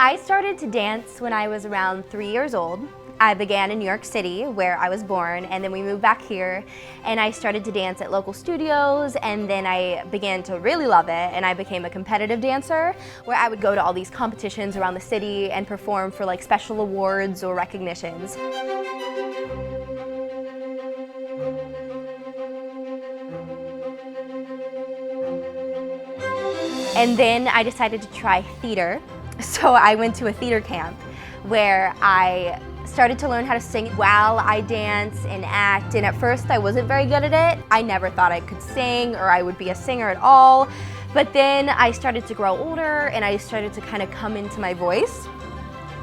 I started to dance when I was around 3 years old. I began in New York City, where I was born, and then we moved back here, and I started to dance at local studios, and then I began to really love it, and I became a competitive dancer, where I would go to all these competitions around the city and perform for like special awards or recognitions. And then I decided to try theater. So I went to a theater camp where I started to learn how to sing while I dance and act, and at first I wasn't very good at it. I never thought I could sing or I would be a singer at all, but then I started to grow older and I started to kind of come into my voice.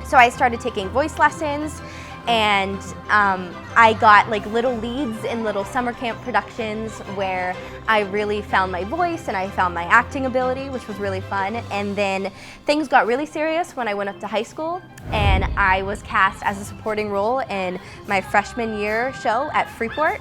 So I started taking voice lessons, and I got like little leads in little summer camp productions where I really found my voice and I found my acting ability, which was really fun. And then things got really serious when I went up to high school, and I was cast as a supporting role in my freshman year show at Freeport.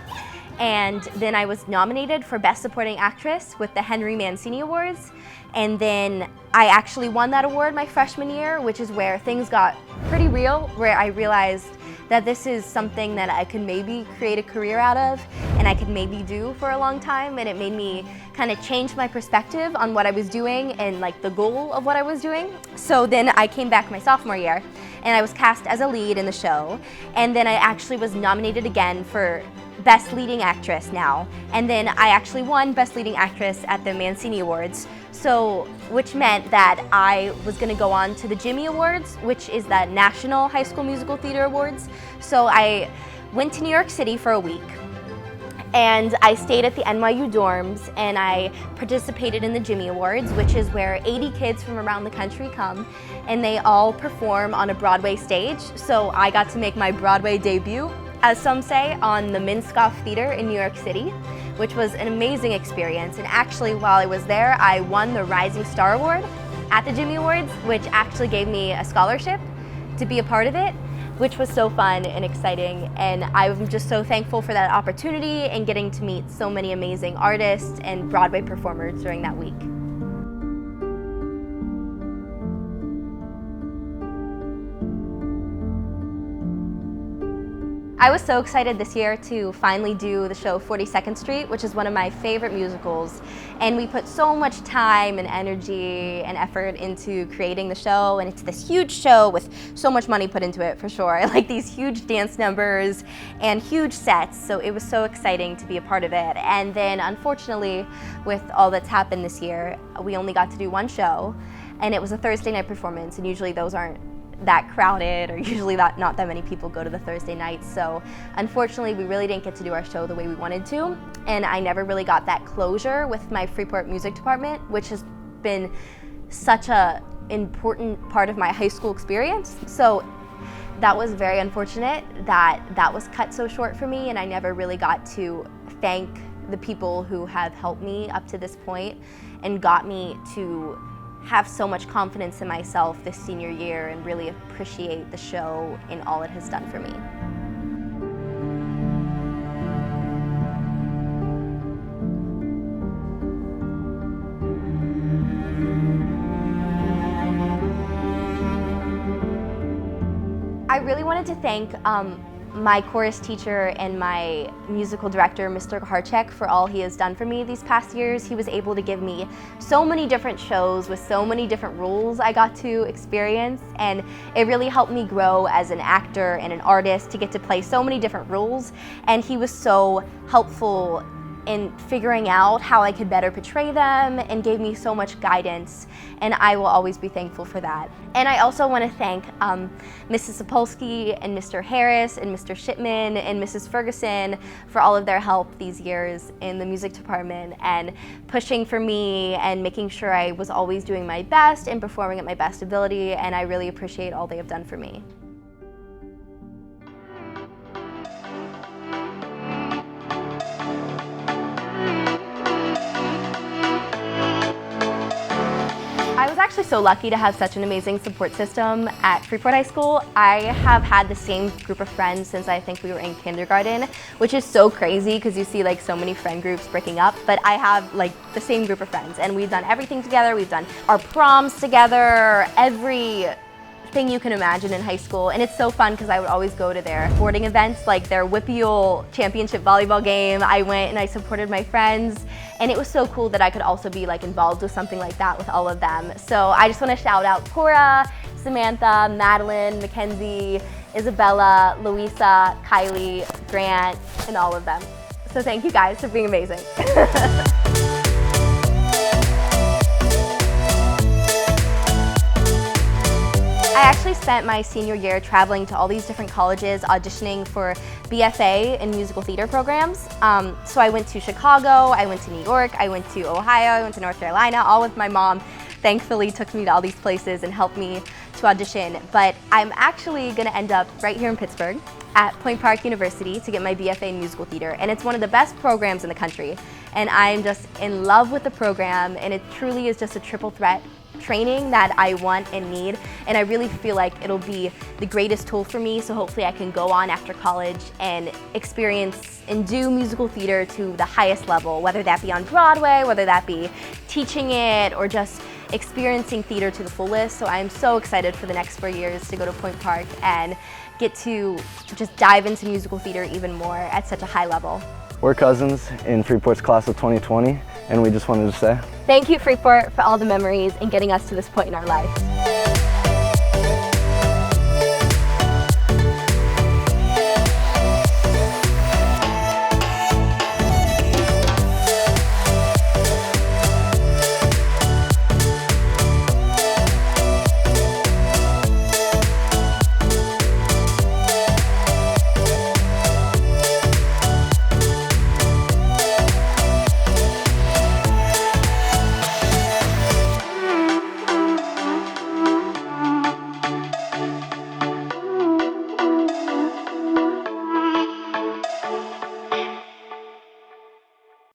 And then I was nominated for Best Supporting Actress with the Henry Mancini Awards. And then I actually won that award my freshman year, which is where things got pretty real, where I realized that this is something that I could maybe create a career out of and I could maybe do for a long time, and it made me kind of change my perspective on what I was doing and like the goal of what I was doing. So then I came back my sophomore year and I was cast as a lead in the show, and then I actually was nominated again for Best Leading Actress now, and then I actually won Best Leading Actress at the Mancini Awards, so which meant that I was going to go on to the Jimmy Awards, which is the National High School Musical Theater Awards. So I went to New York City for a week, and I stayed at the NYU dorms, and I participated in the Jimmy Awards, which is where 80 kids from around the country come and they all perform on a Broadway stage. So I got to make my Broadway debut, as some say, on the Minskoff Theater in New York City, which was an amazing experience. And actually, while I was there, I won the Rising Star Award at the Jimmy Awards, which actually gave me a scholarship to be a part of it, which was so fun and exciting. And I'm just so thankful for that opportunity and getting to meet so many amazing artists and Broadway performers during that week. I was so excited this year to finally do the show 42nd Street, which is one of my favorite musicals. And we put so much time and energy and effort into creating the show, and it's this huge show with so much money put into it, for sure. Like these huge dance numbers and huge sets, so it was so exciting to be a part of it. And then unfortunately, with all that's happened this year, we only got to do one show, and it was a Thursday night performance, and usually those aren't that crowded, or usually not that many people go to the Thursday nights. So unfortunately, we really didn't get to do our show the way we wanted to, and I never really got that closure with my Freeport music department, which has been such a important part of my high school experience. So that was very unfortunate that that was cut so short for me, and I never really got to thank the people who have helped me up to this point and got me to have so much confidence in myself this senior year and really appreciate the show and all it has done for me. I really wanted to thank my chorus teacher and my musical director, Mr. Harchek, for all he has done for me these past years. He was able to give me so many different shows with so many different roles I got to experience, and it really helped me grow as an actor and an artist to get to play so many different roles. And he was so helpful in figuring out how I could better portray them and gave me so much guidance, and I will always be thankful for that. And I also want to thank Mrs. Sapolsky and Mr. Harris and Mr. Shipman and Mrs. Ferguson for all of their help these years in the music department and pushing for me and making sure I was always doing my best and performing at my best ability, and I really appreciate all they have done for me. I was actually so lucky to have such an amazing support system at Freeport High School. I have had the same group of friends since I think we were in kindergarten, which is so crazy because you see like so many friend groups breaking up, but I have like the same group of friends and we've done everything together. We've done our proms together, every thing you can imagine in high school, and it's so fun because I would always go to their sporting events, like their WPIAL championship volleyball game. I went and I supported my friends, and it was so cool that I could also be like involved with something like that with all of them. So I just want to shout out Cora, Samantha, Madeline, Mackenzie, Isabella, Louisa, Kylie, Grant, and all of them. So thank you guys for being amazing. I actually spent my senior year traveling to all these different colleges auditioning for BFA and musical theater programs. So I went to Chicago, I went to New York, I went to Ohio, I went to North Carolina, all with my mom. Thankfully took me to all these places and helped me to audition. But I'm actually gonna end up right here in Pittsburgh at Point Park University to get my BFA in musical theater. And it's one of the best programs in the country. And I'm just in love with the program, and it truly is just a triple threat training that I want and need, and I really feel like it'll be the greatest tool for me, so hopefully I can go on after college and experience and do musical theater to the highest level, whether that be on Broadway, whether that be teaching it, or just experiencing theater to the fullest. So I'm so excited for the next 4 years to go to Point Park and get to just dive into musical theater even more at such a high level. We're cousins in Freeport's class of 2020, and we just wanted to say thank you, Freeport, for all the memories and getting us to this point in our life.